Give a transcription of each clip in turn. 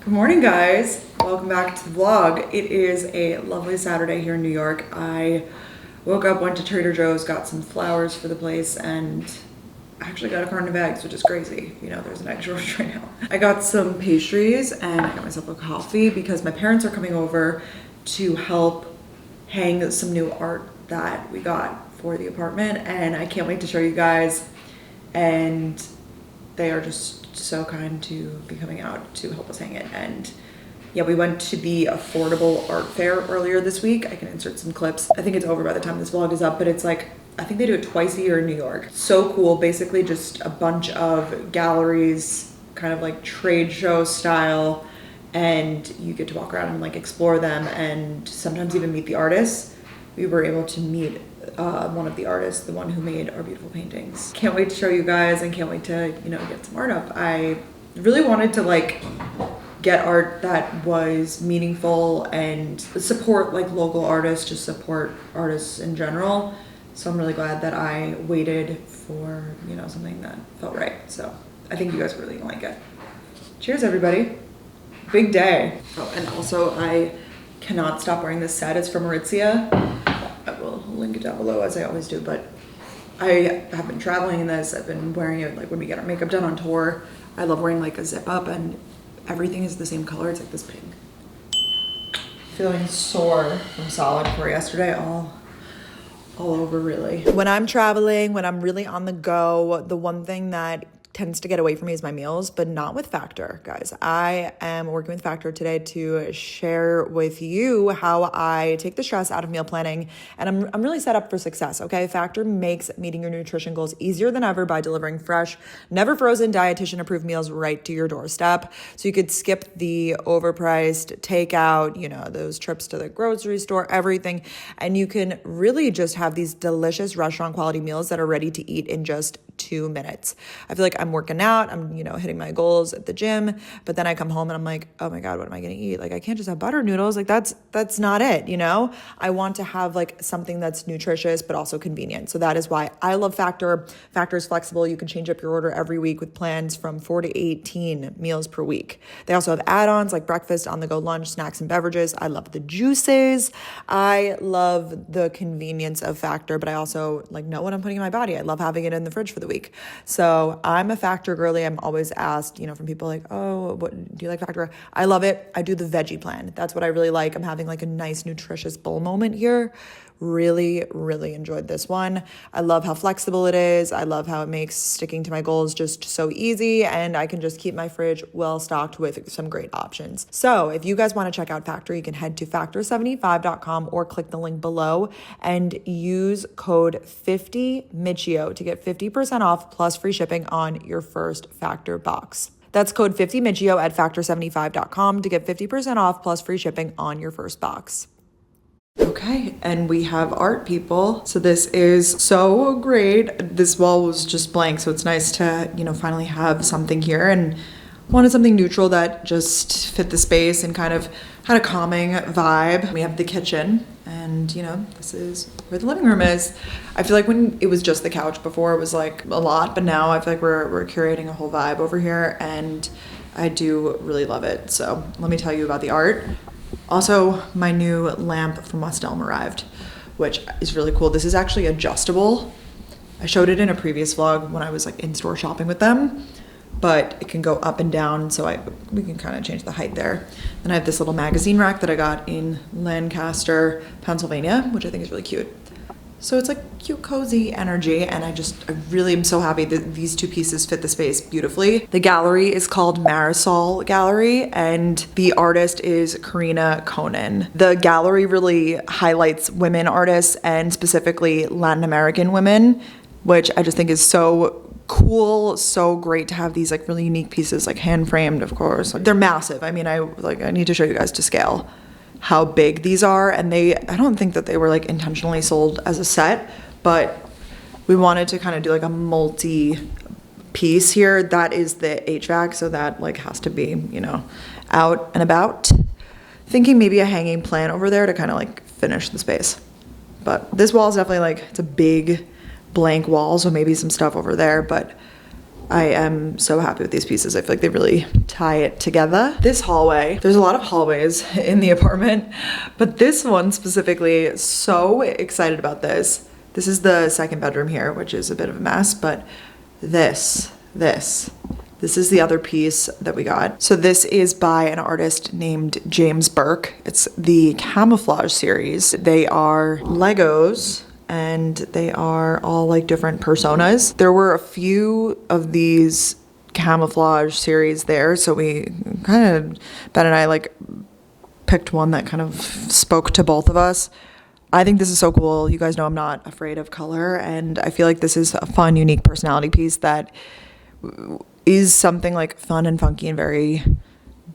Good morning, guys. Welcome back to the vlog. It is a lovely Saturday here in New York. I woke up, went to Trader Joe's, got some flowers for the place, and actually got a carton of eggs, which is crazy. You know, there's an egg shortage right now. I got some pastries and I got myself a coffee because my parents are coming over to help hang some new art that we got for the apartment, and I can't wait to show you guys. And they are just so kind to be coming out to help us hang it. And yeah, we went to the affordable art fair earlier this week. I can insert some clips. I think it's over by the time this vlog is up, but it's like, I think they do it twice a year in New York. So cool. Basically just a bunch of galleries, kind of like trade show style, and you get to walk around and like explore them and sometimes even meet the artists. We were able to meet one of the artists, the one who made our beautiful paintings. Can't wait to show you guys and can't wait to, you know, get some art up. I really wanted to like get art that was meaningful and support like local artists, just support artists in general. So I'm really glad that I waited for, you know, something that felt right. So I think you guys are really gonna like it. Cheers, everybody. Big day. Oh, and also I cannot stop wearing this set. It's from Aritzia. I will link it down below as I always do, but I have been traveling in this. I've been wearing it like when we get our makeup done on tour. I love wearing like a zip up and everything is the same color. It's like this pink. Feeling sore from solid core yesterday, all over really. When I'm traveling, when I'm really on the go, the one thing that tends to get away from me is my meals, but not with Factor, guys. I am working with Factor today to share with you how I take the stress out of meal planning, and I'm really set up for success, okay? Factor makes meeting your nutrition goals easier than ever by delivering fresh, never frozen, dietitian-approved meals right to your doorstep. So you could skip the overpriced takeout, you know, those trips to the grocery store, everything, and you can really just have these delicious restaurant quality meals that are ready to eat in just 2 minutes. I feel like I'm working out, I'm, you know, hitting my goals at the gym, but then I come home and I'm like, oh my God, what am I going to eat? Like, I can't just have butter noodles. Like that's not it. You know, I want to have like something that's nutritious, but also convenient. So that is why I love Factor. Factor is flexible. You can change up your order every week with plans from 4 to 18 meals per week. They also have add-ons like breakfast, on-the-go lunch, snacks, and beverages. I love the juices. I love the convenience of Factor, but I also like know what I'm putting in my body. I love having it in the fridge for the week. So I'm a Factor girly. I'm always asked, you know, from people like, oh, what do you like Factor? I love it. I do the veggie plan. That's what I really like. I'm having like a nice nutritious bowl moment here. Really, really enjoyed this one. I love how flexible it is. I love how it makes sticking to my goals just so easy, and I can just keep my fridge well stocked with some great options. So if you guys want to check out Factor, you can head to factor75.com or click the link below and use code 50Michio to get 50% off plus free shipping on your first Factor box. That's code 50Michio at factor75.com to get 50% off plus free shipping on your first box. Okay, and we have art, people. So this is so great. This wall was just blank, so it's nice to, you know, finally have something here, and wanted something neutral that just fit the space and kind of had a calming vibe. We have the kitchen, and you know, this is where the living room is. I feel like when it was just the couch before, it was like a lot, but now I feel like we're curating a whole vibe over here, and I do really love it. So let me tell you about the art. Also, my new lamp from West Elm arrived, which is really cool. This is actually adjustable. I showed it in a previous vlog when I was like in-store shopping with them, but it can go up and down, so we can kind of change the height there. Then I have this little magazine rack that I got in Lancaster, Pennsylvania, which I think is really cute. So it's like cute, cozy energy, and I really am so happy that these two pieces fit the space beautifully. The gallery is called Marisol Gallery, and the artist is Karina Conan. The gallery really highlights women artists, and specifically Latin American women, which I just think is so cool, so great to have these like really unique pieces, like hand framed, of course. They're massive. I mean, I need to show you guys to scale how big these are, and I don't think that they were like intentionally sold as a set, but we wanted to kind of do like a multi piece here. That is the HVAC, so that like has to be, you know, out and about. Thinking maybe a hanging plant over there to kind of like finish the space. But this wall is definitely like, it's a big blank wall, so maybe some stuff over there, but I am so happy with these pieces. I feel like they really tie it together. This hallway, there's a lot of hallways in the apartment, but this one specifically, so excited about this. This is the second bedroom here, which is a bit of a mess, but this is the other piece that we got. So this is by an artist named James Burke. It's the Camouflage series. They are Legos and they are all like different personas. There were a few of these Camouflage series there. So we kind of, Ben and I like picked one that kind of spoke to both of us. I think this is so cool. You guys know I'm not afraid of color, and I feel like this is a fun, unique personality piece that is something like fun and funky and very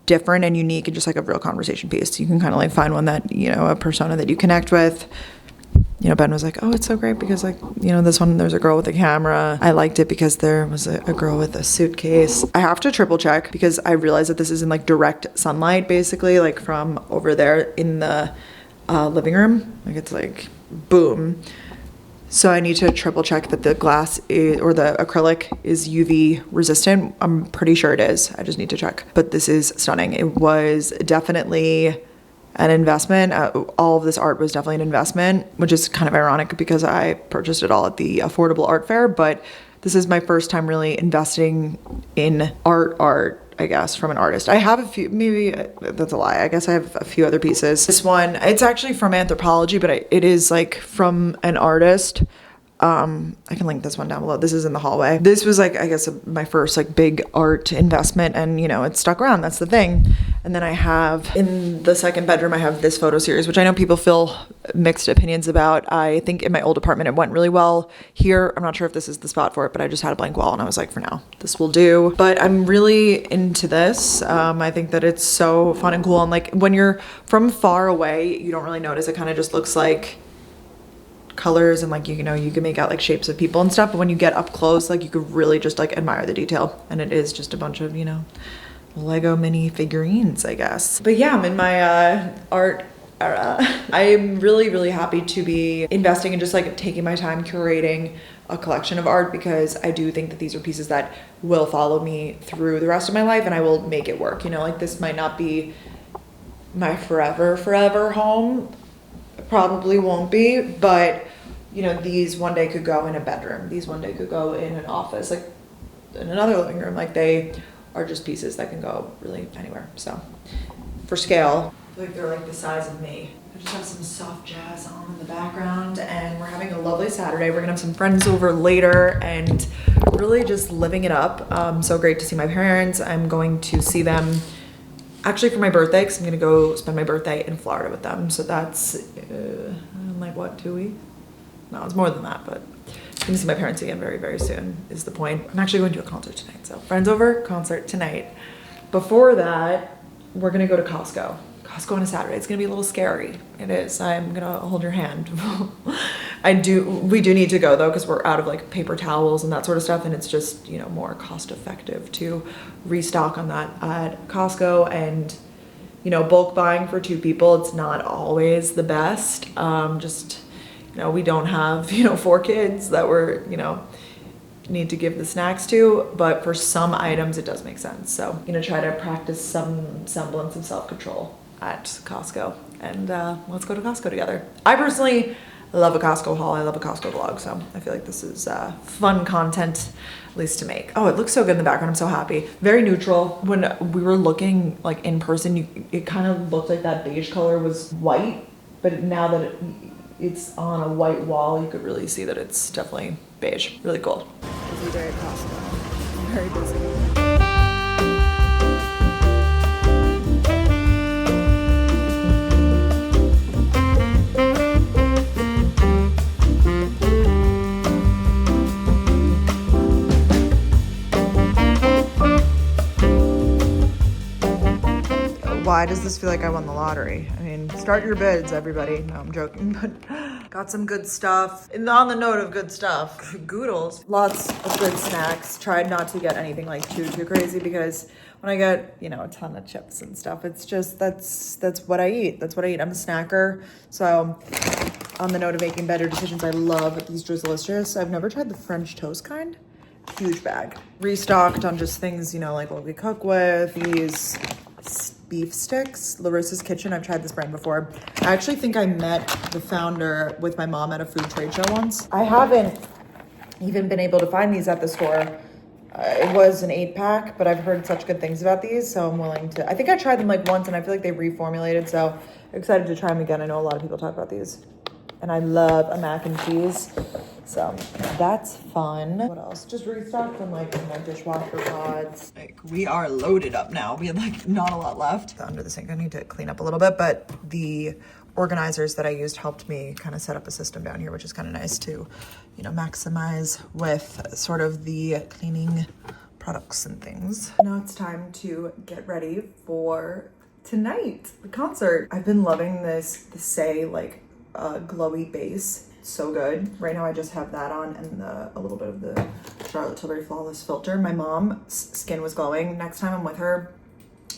different and unique and just like a real conversation piece. You can kind of like find one that, you know, a persona that you connect with. You know, Ben was like, oh, it's so great because like, you know, this one, there's a girl with a camera. I liked it because there was a girl with a suitcase. I have to triple check because I realized that this is in like direct sunlight, basically, like from over there in the living room. Like it's like boom. So I need to triple check that the glass is, or the acrylic is UV resistant. I'm pretty sure it is. I just need to check. But this is stunning. It was definitely an investment. All of this art was definitely an investment, which is kind of ironic because I purchased it all at the affordable art fair. But this is my first time really investing in art, I guess, from an artist. I have a few, maybe that's a lie. I guess I have a few other pieces. This one, it's actually from Anthropology, but it is like from an artist. I can link this one down below. This is in the hallway. This was like, I guess, my first like big art investment, and you know, it stuck around. That's the thing. And then I have in the second bedroom, I have this photo series, which I know people feel mixed opinions about. I think in my old apartment, it went really well. Here, I'm not sure if this is the spot for it, but I just had a blank wall and I was like, for now, this will do. But I'm really into this. I think that it's so fun and cool. And like when you're from far away, you don't really notice. It kind of just looks like colors and like, you know, you can make out like shapes of people and stuff, but when you get up close, like you could really just like admire the detail. And it is just a bunch of, you know, Lego mini figurines, I guess. But yeah, I'm in my art era. I'm really happy to be investing and just like taking my time curating a collection of art, because I do think that these are pieces that will follow me through the rest of my life and I will make it work. You know, like this might not be my forever home. Probably won't be, but you know, these one day could go in a bedroom. These one day could go in an office, like in another living room. Like they are just pieces that can go really anywhere. So for scale, I feel like they're like the size of me. I just have some soft jazz on in the background and we're having a lovely Saturday. We're gonna have some friends over later and really just living it up. So great to see my parents. I'm going to see them actually for my birthday, because I'm gonna go spend my birthday in Florida with them. So that's in like what, 2 weeks? No, it's more than that, but I'm gonna see my parents again very soon is the point. I'm actually going to a concert tonight. So friends over, concert tonight. Before that, we're gonna go to Costco. Costco on a Saturday. It's gonna be a little scary. It is. I'm gonna hold your hand. We do need to go though, because we're out of like paper towels and that sort of stuff, and it's just, you know, more cost effective to restock on that at Costco. And you know, bulk buying for 2 people, it's not always the best. Just, you know, we don't have, you know, 4 kids that we're, you know, need to give the snacks to, but for some items it does make sense. So I'm gonna try to practice some semblance of self-control at Costco, and let's go to Costco together. I personally love a Costco haul. I love a Costco vlog, so I feel like this is fun content, at least to make. Oh, it looks so good in the background. I'm so happy. Very neutral. When we were looking like in person, it kind of looked like that beige color was white, but now that it's on a white wall, you could really see that it's definitely beige. Really cool. Busy day at Costco. Very busy. Why does this feel like I won the lottery? I mean, start your bids, everybody. No, I'm joking, but got some good stuff. And on the note of good stuff, Goodles, lots of good snacks. Tried not to get anything like too crazy, because when I get, you know, a ton of chips and stuff, it's just, that's what I eat. That's what I eat. I'm a snacker. So on the note of making better decisions, I love these Drizzlicious. I've never tried the French toast kind. huge bag. Restocked on just things, you know, like what we cook with. These beef sticks, Larissa's Kitchen. I've tried this brand before. I actually think I met the founder with my mom at a food trade show once. I haven't even been able to find these at the store. It was an 8-pack, but I've heard such good things about these, so I'm willing to. I think I tried them like once, and I feel like they reformulated, so excited to try them again. I know a lot of people talk about these, and I love a mac and cheese, so that's fun. What else? Just restocked on like my dishwasher pods. Like, we are loaded up now. We have like not a lot left. Under the sink, I need to clean up a little bit, but the organizers that I used helped me kind of set up a system down here, which is kind of nice to, you know, maximize with sort of the cleaning products and things. Now it's time to get ready for tonight, the concert. I've been loving the Say like glowy base. So good. Right now I just have that on and a little bit of the Charlotte Tilbury Flawless Filter. My mom's skin was glowing. Next time I'm with her,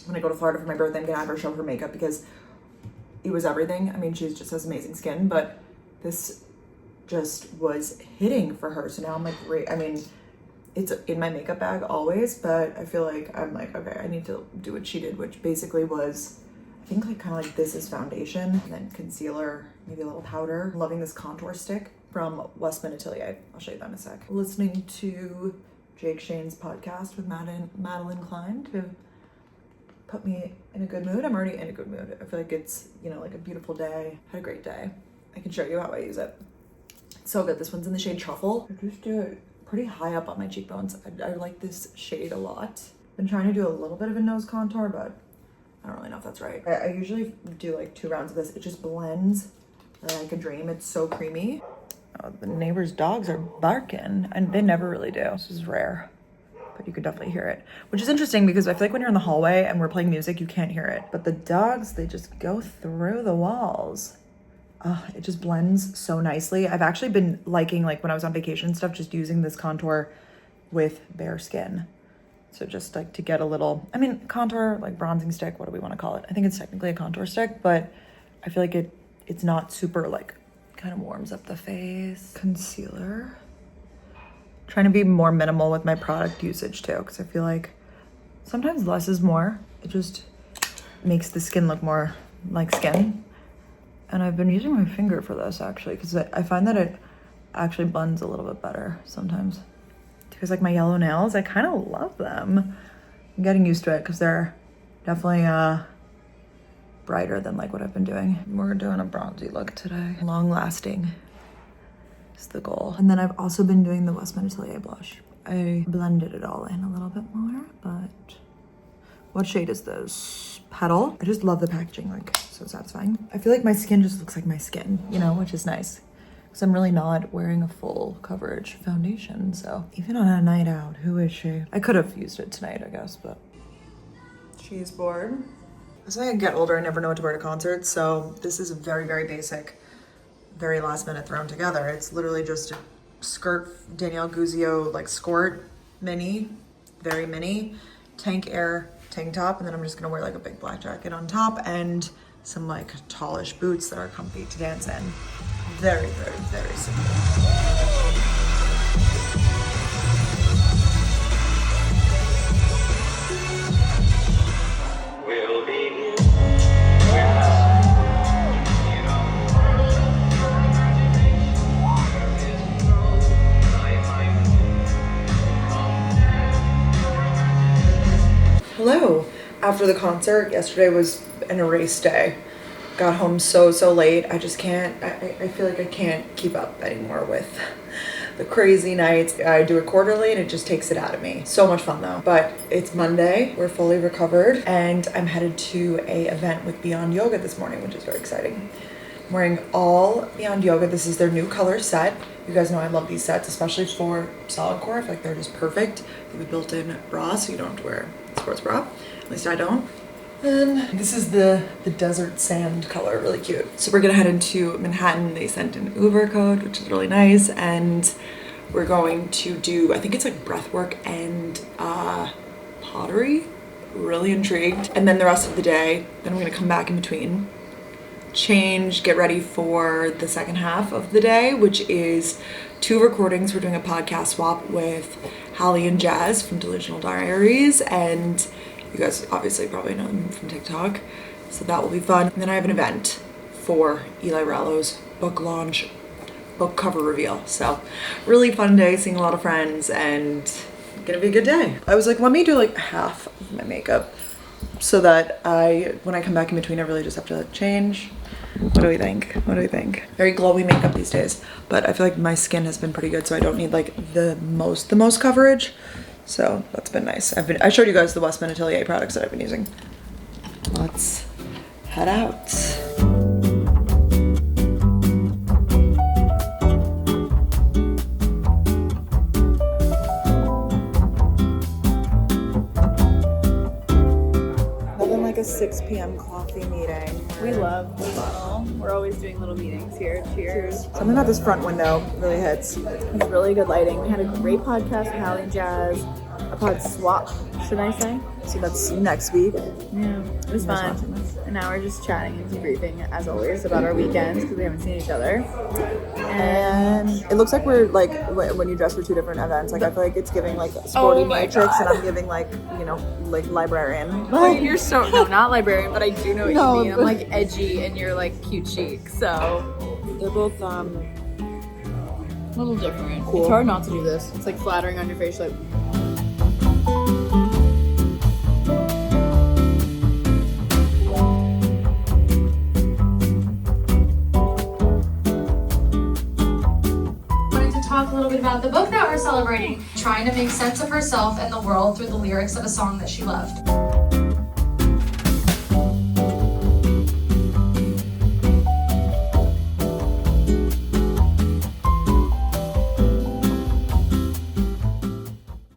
when I go to Florida for my birthday, I'm gonna have her show her makeup because it was everything. I mean, she just has amazing skin, but this just was hitting for her. So now I'm like, I mean, it's in my makeup bag always, but I feel like I'm like, okay, I need to do what she did, which basically was, I think like kind of like this is foundation and then concealer, maybe a little powder. I'm loving this contour stick from Westman Atelier. I'll show you that in a sec. Listening to Jake Shane's podcast with Madeline Klein to put me in a good mood. I'm already in a good mood. I feel like it's, you know, like a beautiful day. Had a great day. I can show you how I use it. So good. This one's in the shade Truffle. I just do it pretty high up on my cheekbones. I like this shade a lot. Been trying to do a little bit of a nose contour, but I don't really know if that's right. I usually do like 2 rounds of this. It just blends like a dream. It's so creamy. Oh, the neighbor's dogs are barking, and they never really do. This is rare, but you could definitely hear it, which is interesting because I feel like when you're in the hallway and we're playing music, you can't hear it. But the dogs, they just go through the walls. It just blends so nicely. I've actually been liking, like when I was on vacation and stuff, just using this contour with bare skin. So just like to get a little, I mean, contour, like bronzing stick, what do we want to call it? I think it's technically a contour stick, but I feel like it's not super, like, kind of warms up the face. Concealer. Trying to be more minimal with my product usage too, because I feel like sometimes less is more. It just makes the skin look more like skin. And I've been using my finger for this actually, because I find that it actually blends a little bit better sometimes. Because like my yellow nails, I kind of love them. I'm getting used to it because they're definitely brighter than like what I've been doing. We're doing a bronzy look today. Long lasting is the goal. And then I've also been doing the Westman Atelier blush. I blended it all in a little bit more, but what shade is this? Petal. I just love the packaging, like so satisfying. I feel like my skin just looks like my skin, you know, which is nice. Because I'm really not wearing a full coverage foundation, so even on a night out, who is she? I could have used it tonight, I guess, but. Cheese board. As I get older, I never know what to wear to concerts, so this is a very, very basic, very last minute thrown together. It's literally just a skirt, Danielle Guzio, like skirt, mini, very mini, tank air tank top, and then I'm just gonna wear like a big black jacket on top and some like tallish boots that are comfy to dance in. Very, very, very simple. Hello. After the concert, yesterday was an erase day. Got home so late. I just can't, I feel like I can't keep up anymore with the crazy nights. I do it quarterly and it just takes it out of me. So much fun though. But it's Monday, we're fully recovered, and I'm headed to a event with Beyond Yoga this morning, which is very exciting. I'm wearing all Beyond Yoga. This is their new color set. You guys know I love these sets, especially for solid core. I feel like they're just perfect. They have a built-in bra, so you don't have to wear a sports bra. At least I don't. And this is the desert sand color, really cute. So we're gonna head into Manhattan. They sent an Uber code, which is really nice. And we're going to do, I think it's like breathwork and pottery. Really intrigued. And then the rest of the day, then I'm gonna come back in between, change, get ready for the second half of the day, which is 2 recordings. We're doing a podcast swap with Hallie and Jazz from Delusional Diaries, and you guys obviously probably know them from TikTok, so that will be fun. And then I have an event for Eli Rallo's book launch, book cover reveal. So really fun day, seeing a lot of friends, and gonna be a good day. I was like, let me do like half of my makeup so that when I come back in between, I really just have to change. What do we think? Very glowy makeup these days, but I feel like my skin has been pretty good, so I don't need like the most coverage. So that's been nice. I showed you guys the Westman Atelier products that I've been using. Let's head out. A 6 p.m. coffee meeting. We love the bottle. We're always doing little meetings here. Cheers. Something about this front window really hits. It's really good lighting. We had a great podcast with Hallie and Jazz. A pod swap, should I say? So that's next week. Yeah, it was fun. And now we're just chatting and debriefing, as always, about our weekends because we haven't seen each other. And it looks like we're like, when you dress for 2 different events, like I feel like it's giving like sporty matrix, and I'm giving like, you know, like librarian. Oh, you're so, no, not librarian, but I do know what you mean. I'm like edgy and you're like cute chic, so. They're both a little different. Cool. It's hard not to do this. It's like flattering on your face, like. Talk a little bit about the book that we're celebrating, trying to make sense of herself and the world through the lyrics of a song that she loved.